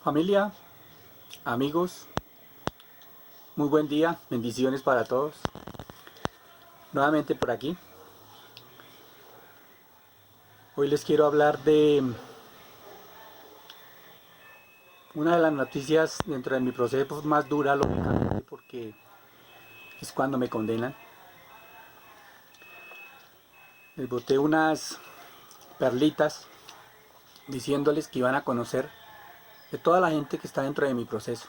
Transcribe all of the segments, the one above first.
Familia, amigos, muy buen día, bendiciones para todos. Nuevamente por aquí. Hoy les quiero hablar de una de las noticias dentro de mi proceso más dura, lógicamente, porque es cuando me condenan. Les boté unas perlitas diciéndoles que iban a conocer de toda la gente que está dentro de mi proceso.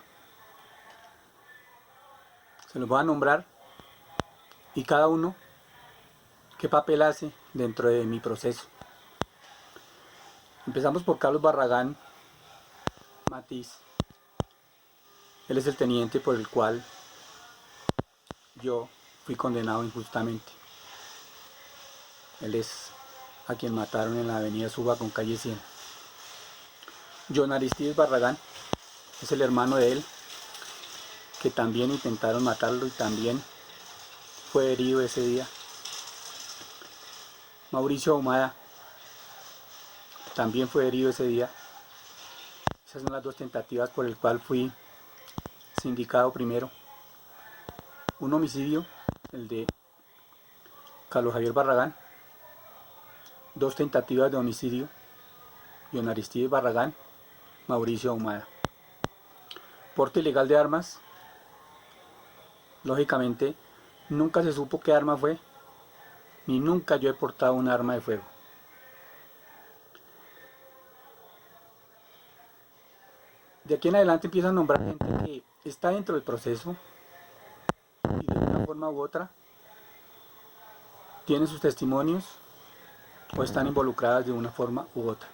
Se los voy a nombrar y cada uno qué papel hace dentro de mi proceso. Empezamos por Carlos Barragán Matiz. Él es el teniente por el cual yo fui condenado injustamente. Él es a quien mataron en la avenida Suba con calle 100. John Aristides Barragán es el hermano de él, que también intentaron matarlo y también fue herido ese día. Mauricio Ahumada también fue herido ese día. Esas son las dos tentativas por el cual fui sindicado primero. Un homicidio, el de Carlos Javier Barragán. Dos tentativas de homicidio, John Aristides Barragán, Mauricio Ahumada. Porte ilegal de armas. Lógicamente, nunca se supo qué arma fue, ni nunca yo he portado un arma de fuego. De aquí en adelante empiezan a nombrar gente que está dentro del proceso y de una forma u otra tienen sus testimonios o están involucradas de una forma u otra.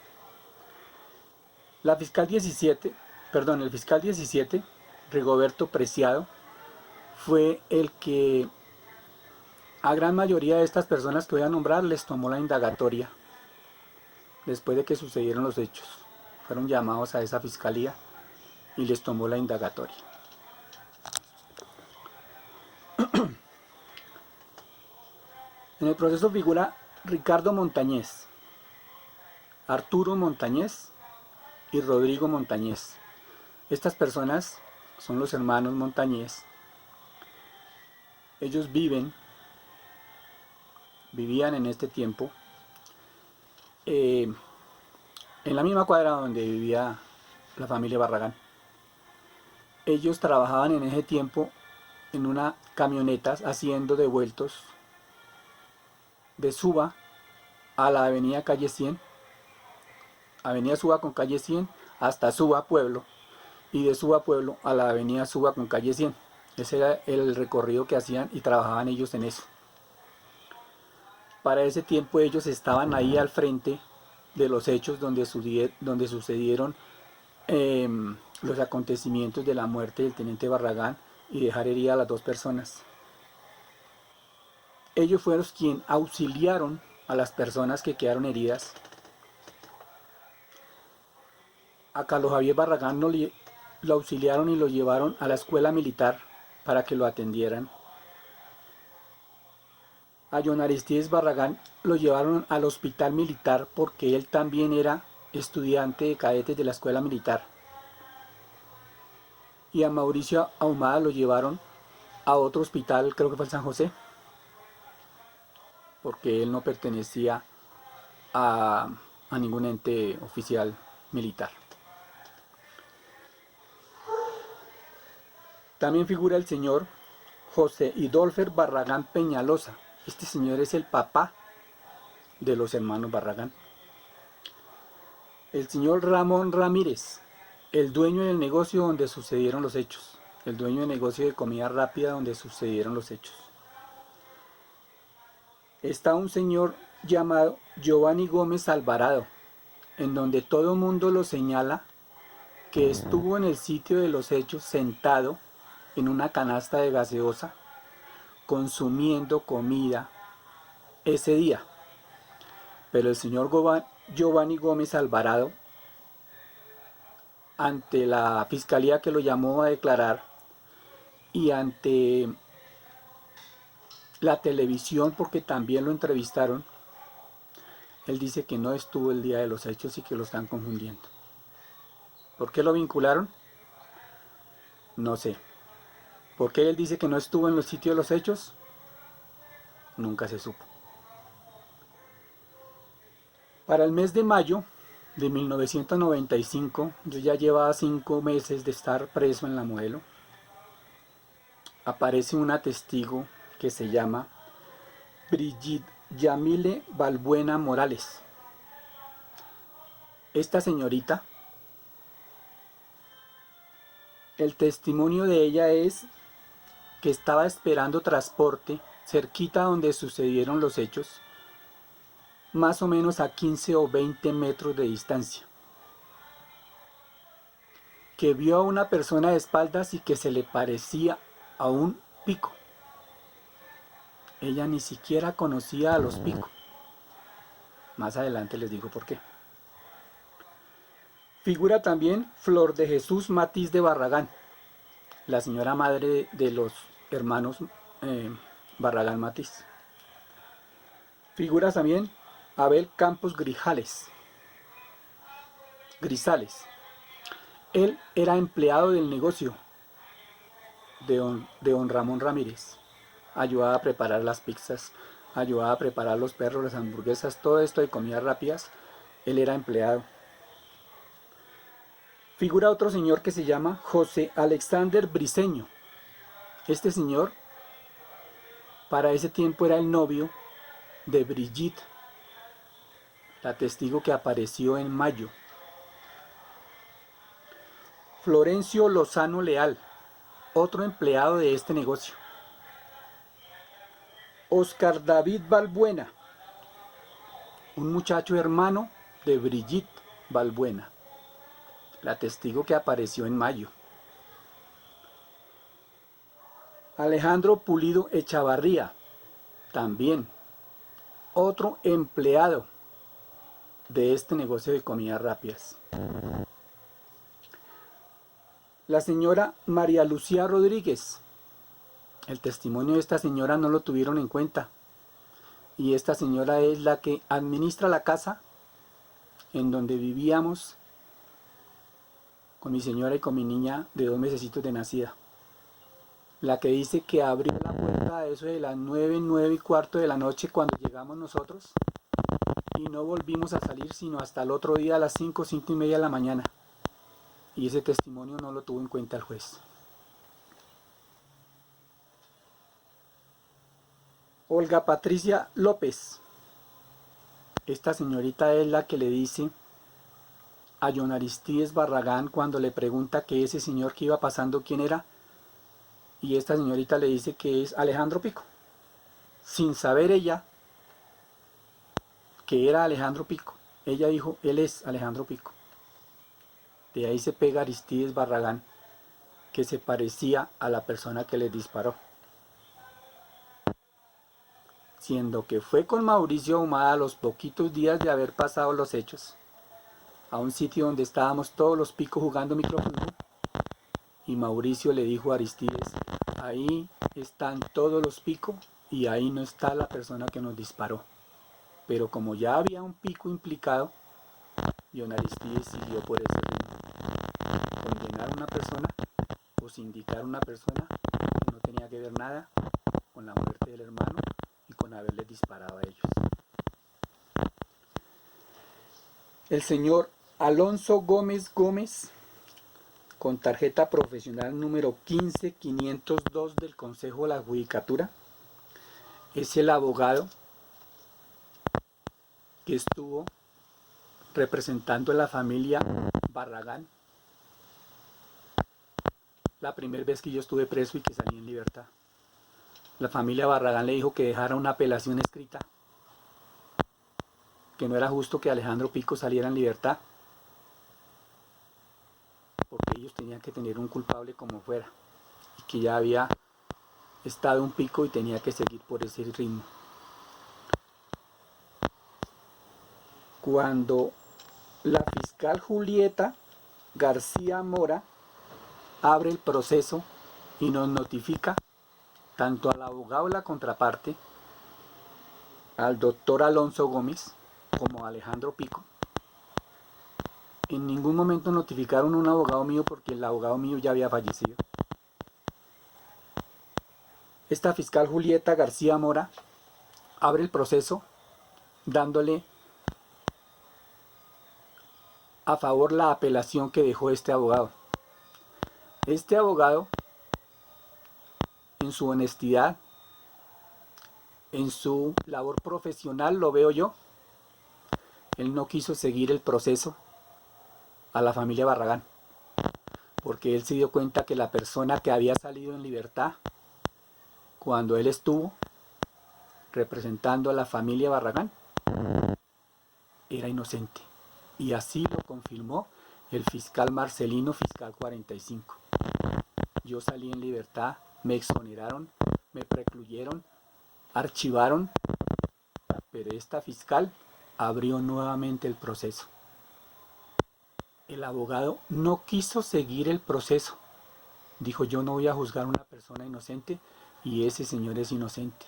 El fiscal 17, Rigoberto Preciado, fue el que a gran mayoría de estas personas que voy a nombrar les tomó la indagatoria después de que sucedieron los hechos. Fueron llamados a esa fiscalía y les tomó la indagatoria. En el proceso figura Ricardo Montañez, Arturo Montañez y Rodrigo Montañez. Estas personas son los hermanos Montañez. Ellos vivían en este tiempo en la misma cuadra donde vivía la familia Barragán. Ellos trabajaban en ese tiempo en una camioneta haciendo devueltos de Suba a la avenida calle 100, avenida Suba con calle 100 hasta Suba Pueblo, y de Suba Pueblo a la avenida Suba con calle 100. Ese era el recorrido que hacían y trabajaban ellos en eso. Para ese tiempo ellos estaban ahí al frente de los hechos donde sucedieron los acontecimientos de la muerte del teniente Barragán y dejar heridas a las dos personas. Ellos fueron quienes auxiliaron a las personas que quedaron heridas. A Carlos Javier Barragán lo auxiliaron y lo llevaron a la escuela militar para que lo atendieran. A John Aristides Barragán lo llevaron al hospital militar porque él también era estudiante de cadetes de la escuela militar. Y a Mauricio Ahumada lo llevaron a otro hospital, creo que fue el San José, porque él no pertenecía a ningún ente oficial militar. También figura el señor José Idolfer Barragán Peñalosa. Este señor es el papá de los hermanos Barragán. El señor Ramón Ramírez, el dueño del negocio donde sucedieron los hechos. El dueño del negocio de comida rápida donde sucedieron los hechos. Está un señor llamado Giovanni Gómez Alvarado, en donde todo el mundo lo señala que estuvo en el sitio de los hechos sentado en una canasta de gaseosa consumiendo comida ese día. Pero el señor Giovanni Gómez Alvarado, ante la fiscalía que lo llamó a declarar y ante la televisión, porque también lo entrevistaron, él dice que no estuvo el día de los hechos y que lo están confundiendo. ¿Por qué lo vincularon? No sé. ¿Por qué él dice que no estuvo en los sitios de los hechos? Nunca se supo. Para el mes de mayo de 1995, yo ya llevaba 5 meses de estar preso en La Modelo, aparece una testigo que se llama Brigitte Yamile Balbuena Morales. Esta señorita, el testimonio de ella es que estaba esperando transporte cerquita donde sucedieron los hechos, más o menos a 15 o 20 metros de distancia, que vio a una persona de espaldas y que se le parecía a un pico. Ella ni siquiera conocía a los picos. Más adelante les digo por qué. Figura también Flor de Jesús Matiz de Barragán, la señora madre de los hermanos Barragán Matiz. Figura también Abel Campos Grisales. Él era empleado del negocio de don Ramón Ramírez. Ayudaba a preparar las pizzas, ayudaba a preparar los perros, las hamburguesas, todo esto de comidas rápidas. Él era empleado. Figura otro señor que se llama José Alexander Briceño. Este señor para ese tiempo era el novio de Brigitte, la testigo que apareció en mayo. Florencio Lozano Leal, otro empleado de este negocio. Oscar David Balbuena, un muchacho hermano de Brigitte Balbuena, la testigo que apareció en mayo. Alejandro Pulido Echavarría, también otro empleado de este negocio de comidas rápidas. La señora María Lucía Rodríguez, el testimonio de esta señora no lo tuvieron en cuenta, y esta señora es la que administra la casa en donde vivíamos con mi señora y con mi niña de 2 mesecitos de nacida. La que dice que abrió la puerta a eso de las 9, 9 y cuarto de la noche cuando llegamos nosotros, y no volvimos a salir sino hasta el otro día a las 5, 5 y media de la mañana. Y ese testimonio no lo tuvo en cuenta el juez. Olga Patricia López. Esta señorita es la que le dice a John Aristides Barragán cuando le pregunta que ese señor que iba pasando quién era, y esta señorita le dice que es Alejandro Pico, sin saber ella que era Alejandro Pico. Ella dijo, él es Alejandro Pico. De ahí se pega Aristides Barragán, que se parecía a la persona que le disparó. Siendo que fue con Mauricio Ahumada a los poquitos días de haber pasado los hechos, a un sitio donde estábamos todos los picos jugando microfútbol, y Mauricio le dijo a Aristides, ahí están todos los picos y ahí no está la persona que nos disparó. Pero como ya había un pico implicado, John Aristides siguió por ese ritmo. Condenar a una persona o sindicar a una persona que no tenía que ver nada con la muerte del hermano y con haberles disparado a ellos. El señor Alonso Gómez Gómez, con tarjeta profesional número 15502 del Consejo de la Judicatura, es el abogado que estuvo representando a la familia Barragán la primera vez que yo estuve preso y que salí en libertad. La familia Barragán le dijo que dejara una apelación escrita, que no era justo que Alejandro Pico saliera en libertad, porque ellos tenían que tener un culpable como fuera, y que ya había estado un pico y tenía que seguir por ese ritmo. Cuando la fiscal Julieta García Mora abre el proceso y nos notifica, tanto al abogado de la contraparte, al doctor Alonso Gómez, como a Alejandro Pico, En ningún momento notificaron a un abogado mío porque el abogado mío ya había fallecido. Esta fiscal Julieta García Mora abre el proceso dándole a favor la apelación que dejó este abogado. Este abogado, en su honestidad, en su labor profesional, lo veo yo, él no quiso seguir el proceso a la familia Barragán, porque él se dio cuenta que la persona que había salido en libertad cuando él estuvo representando a la familia Barragán era inocente, y así lo confirmó el fiscal Marcelino, fiscal 45. Yo salí en libertad, me exoneraron, me precluyeron, archivaron, pero esta fiscal abrió nuevamente el proceso. El abogado no quiso seguir el proceso. Dijo, yo no voy a juzgar a una persona inocente y ese señor es inocente.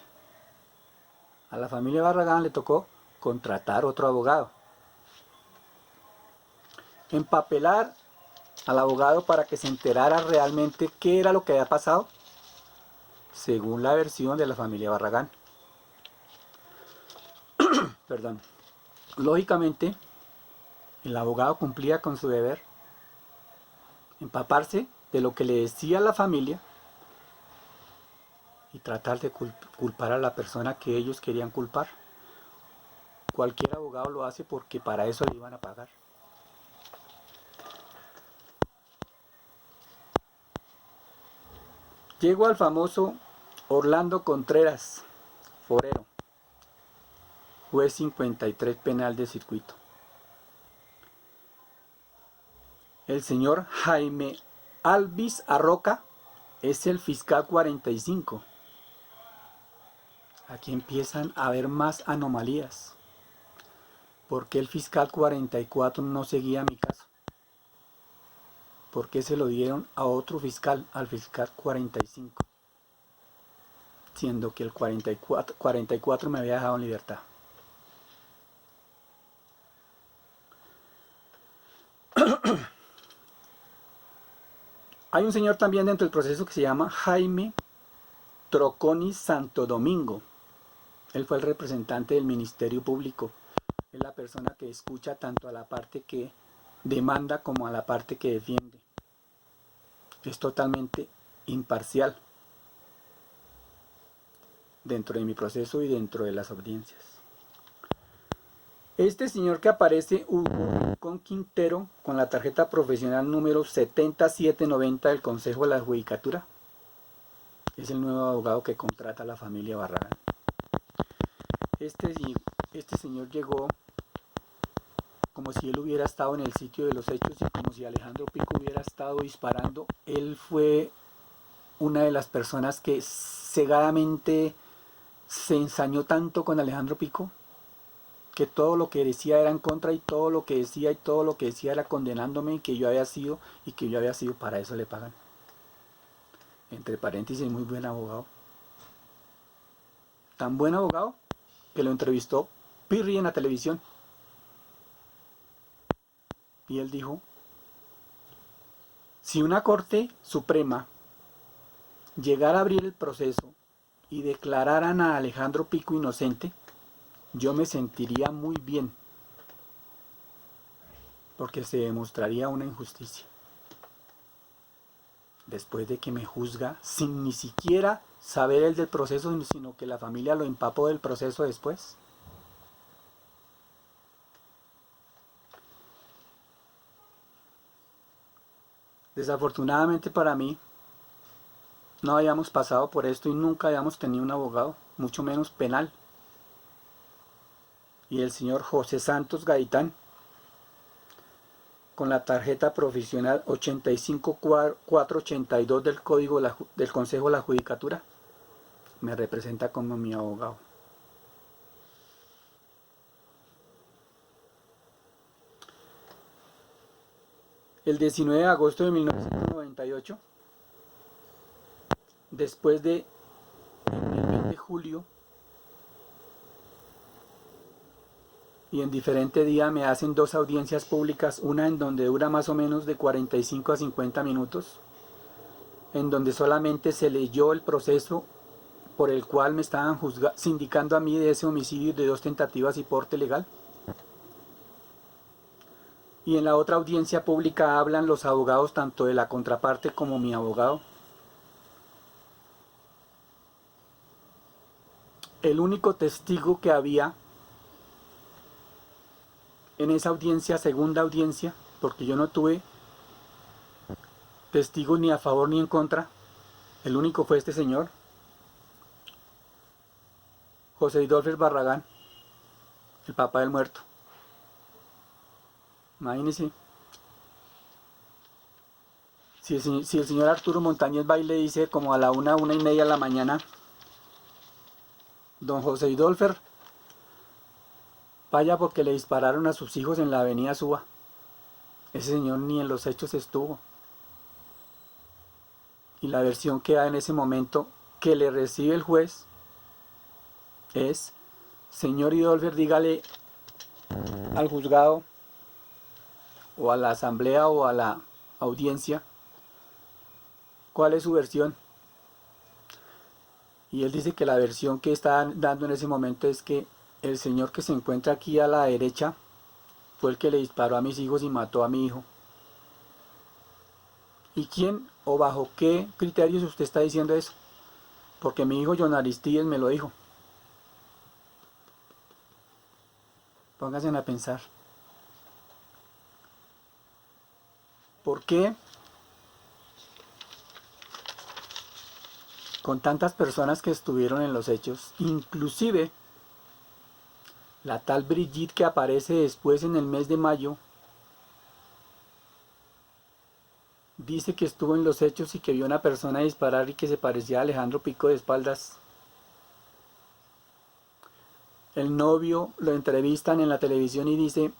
A la familia Barragán le tocó contratar otro abogado. Empapelar al abogado para que se enterara realmente qué era lo que había pasado, según la versión de la familia Barragán. Perdón. Lógicamente, el abogado cumplía con su deber, empaparse de lo que le decía la familia y tratar de culpar a la persona que ellos querían culpar. Cualquier abogado lo hace porque para eso le iban a pagar. Llego al famoso Orlando Contreras, forero, juez 53 penal de circuito. El señor Jaime Alvis Arroca es el fiscal 45. Aquí empiezan a haber más anomalías. ¿Por qué el fiscal 44 no seguía mi caso? ¿Por qué se lo dieron a otro fiscal, al fiscal 45? Siendo que el 44 me había dejado en libertad. Hay un señor también dentro del proceso que se llama Jaime Troconi Santo Domingo. Él fue el representante del Ministerio Público. Es la persona que escucha tanto a la parte que demanda como a la parte que defiende. Es totalmente imparcial dentro de mi proceso y dentro de las audiencias. Este señor que aparece, Hugo con Quintero, con la tarjeta profesional número 7790 del Consejo de la Judicatura, es el nuevo abogado que contrata a la familia Barragán. Este señor llegó como si él hubiera estado en el sitio de los hechos y como si Alejandro Pico hubiera estado disparando. Él fue una de las personas que cegadamente se ensañó tanto con Alejandro Pico, que todo lo que decía era en contra y todo lo que decía era condenándome y que yo había sido para eso le pagan. Entre paréntesis, muy buen abogado. Tan buen abogado que lo entrevistó Pirri en la televisión. Y él dijo, si una Corte Suprema llegara a abrir el proceso y declararan a Alejandro Pico inocente, yo me sentiría muy bien, porque se demostraría una injusticia. Después de que me juzga sin ni siquiera saber el del proceso, sino que la familia lo empapó del proceso después. Desafortunadamente para mí, no habíamos pasado por esto y nunca habíamos tenido un abogado, mucho menos penal. Y el señor José Santos Gaitán, con la tarjeta profesional 85482 del Código del Consejo de la Judicatura, me representa como mi abogado. El 19 de agosto de 1998, después de el mes de julio y en diferente día me hacen 2 audiencias públicas, una en donde dura más o menos de 45 a 50 minutos, en donde solamente se leyó el proceso por el cual me estaban sindicando a mí de ese homicidio de 2 tentativas y porte legal. Y en la otra audiencia pública hablan los abogados tanto de la contraparte como mi abogado. El único testigo que había en esa audiencia, segunda audiencia, porque yo no tuve testigos ni a favor ni en contra, el único fue este señor, José Idolfer Barragán, el papá del muerto. Imagínense, si el señor Arturo Montañez va y le dice como a la 1:30 de la mañana, don José Idolfer, vaya porque le dispararon a sus hijos en la avenida Suba. Ese señor ni en los hechos estuvo. Y la versión que da en ese momento que le recibe el juez es: señor Idolfer, dígale al juzgado o a la asamblea o a la audiencia cuál es su versión. Y él dice que la versión que está dando en ese momento es que el señor que se encuentra aquí a la derecha fue el que le disparó a mis hijos y mató a mi hijo. ¿Y quién o bajo qué criterios usted está diciendo eso? Porque mi hijo John Aristides me lo dijo. Pónganse a pensar. ¿Por qué con tantas personas que estuvieron en los hechos, inclusive la tal Brigitte que aparece después en el mes de mayo, dice que estuvo en los hechos y que vio a una persona disparar y que se parecía a Alejandro Pico de espaldas? El novio lo entrevistan en la televisión y dice: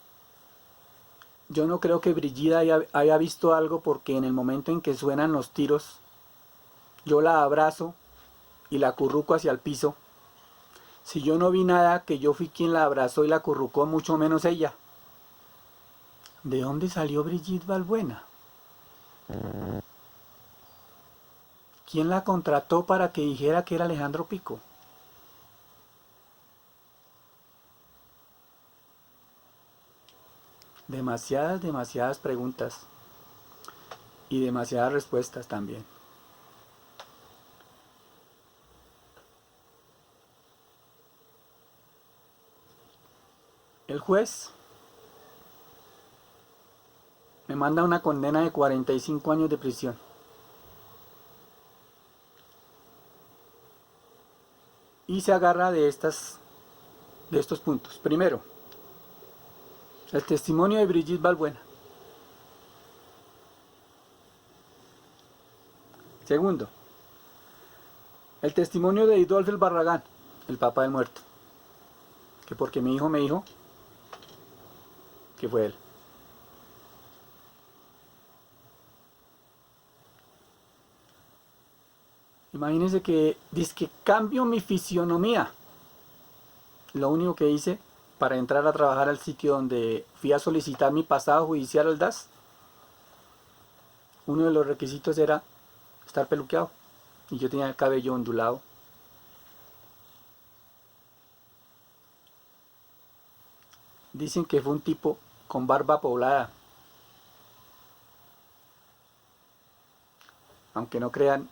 yo no creo que Brigitte haya visto algo, porque en el momento en que suenan los tiros, yo la abrazo y la acurruco hacia el piso. Si yo no vi nada, que yo fui quien la abrazó y la acurrucó, mucho menos ella. ¿De dónde salió Brigitte Balbuena? ¿Quién la contrató para que dijera que era Alejandro Pico? Demasiadas preguntas y demasiadas respuestas también. El juez me manda una condena de 45 años de prisión. Y se agarra de estos puntos. Primero, el testimonio de Brigitte Balbuena. Segundo, el testimonio de Idolfer Barragán, el papá del muerto, que porque mi hijo me dijo que fue él. Imagínense que dice que cambio mi fisionomía. Lo único que hice para entrar a trabajar al sitio donde fui a solicitar mi pasado judicial al DAS, uno de los requisitos era estar peluqueado, y yo tenía el cabello ondulado. Dicen que fue un tipo con barba poblada. Aunque no crean,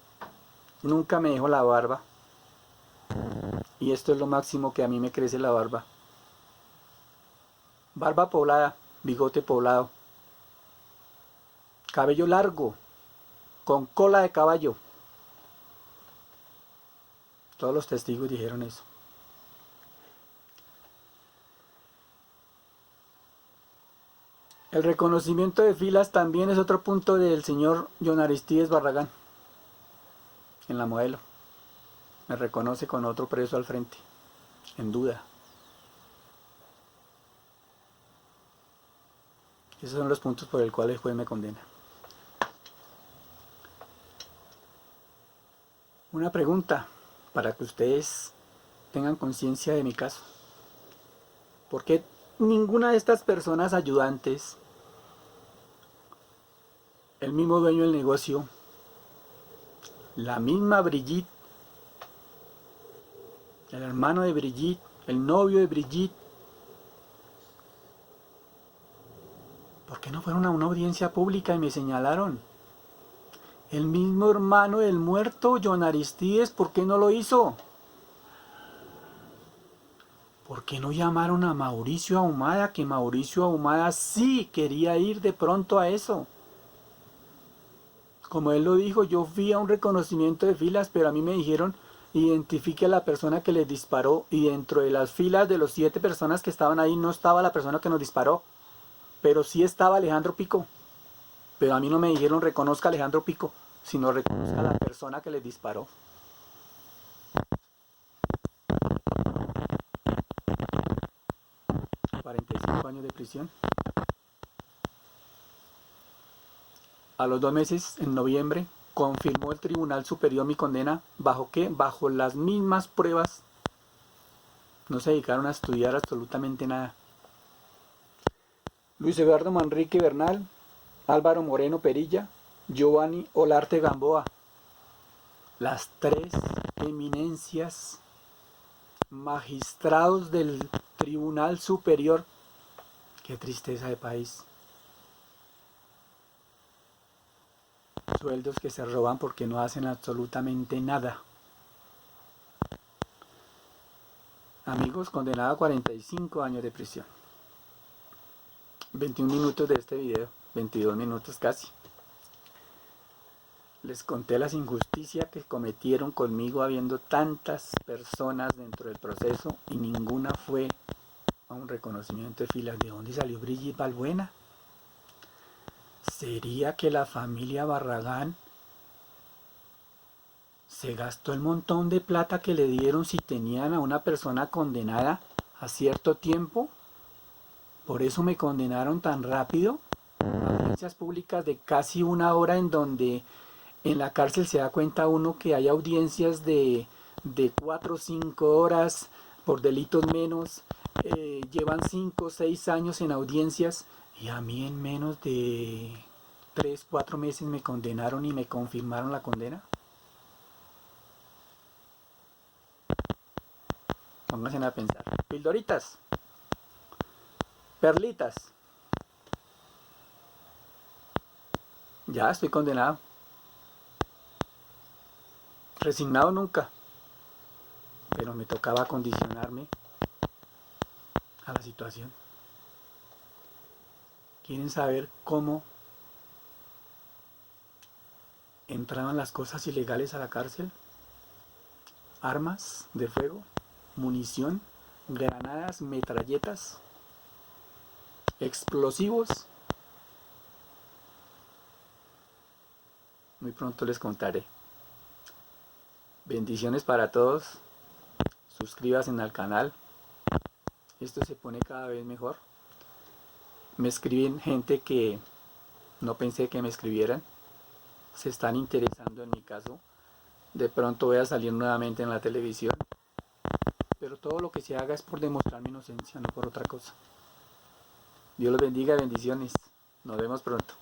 nunca me dejó la barba. Y esto es lo máximo que a mí me crece la barba. Barba poblada, bigote poblado, cabello largo, con cola de caballo. Todos los testigos dijeron eso. El reconocimiento de filas también es otro punto del señor John Aristides Barragán. En la modelo me reconoce con otro preso al frente, en duda. Esos son los puntos por el cual el juez me condena. Una pregunta para que ustedes tengan conciencia de mi caso. ¿Por qué ninguna de estas personas ayudantes, el mismo dueño del negocio, la misma Brigitte, el hermano de Brigitte, el novio de Brigitte, ¿por qué no fueron a una audiencia pública y me señalaron? El mismo hermano del muerto, John Aristides, ¿por qué no lo hizo? ¿Por qué no llamaron a Mauricio Ahumada? Que Mauricio Ahumada sí quería ir de pronto a eso. Como él lo dijo, yo fui a un reconocimiento de filas, pero a mí me dijeron, identifique a la persona que les disparó, y dentro de las filas de los 7 personas que estaban ahí no estaba la persona que nos disparó, pero sí estaba Alejandro Pico. Pero a mí no me dijeron reconozca a Alejandro Pico, sino reconozca a la persona que les disparó. $45 de prisión. A los 2 meses, en noviembre, confirmó el Tribunal Superior mi condena. ¿Bajo qué? Bajo las mismas pruebas. No se dedicaron a estudiar absolutamente nada. Luis Eduardo Manrique Bernal, Álvaro Moreno Perilla, Giovanni Olarte Gamboa. Las 3 eminencias, magistrados del Tribunal Superior. Qué tristeza de país. Sueldos que se roban porque no hacen absolutamente nada. Amigos, condenado a 45 años de prisión. 21 minutos de este video, 22 minutos casi. Les conté las injusticias que cometieron conmigo habiendo tantas personas dentro del proceso y ninguna fue a un reconocimiento de filas. ¿De dónde salió Brigitte Balbuena? ¿Sería que la familia Barragán se gastó el montón de plata que le dieron si tenían a una persona condenada a cierto tiempo? ¿Por eso me condenaron tan rápido? Audiencias públicas de casi 1 hora, en donde en la cárcel se da cuenta uno que hay audiencias de 4 o 5 horas por delitos menos. Llevan 5 o 6 años en audiencias y a mí en menos de 3 o 4 meses me condenaron y me confirmaron la condena. Pónganse a pensar. Pildoritas. Perlitas. Ya estoy condenado. Resignado nunca. Pero me tocaba condicionarme a la situación. ¿Quieren saber cómo entraban las cosas ilegales a la cárcel? Armas de fuego, munición, granadas, metralletas, explosivos. Muy pronto les contaré. Bendiciones para todos. Suscríbanse al canal. Esto se pone cada vez mejor. Me escriben gente que no pensé que me escribieran. Se están interesando en mi caso. De pronto voy a salir nuevamente en la televisión. Pero todo lo que se haga es por demostrar mi inocencia, no por otra cosa. Dios los bendiga, bendiciones. Nos vemos pronto.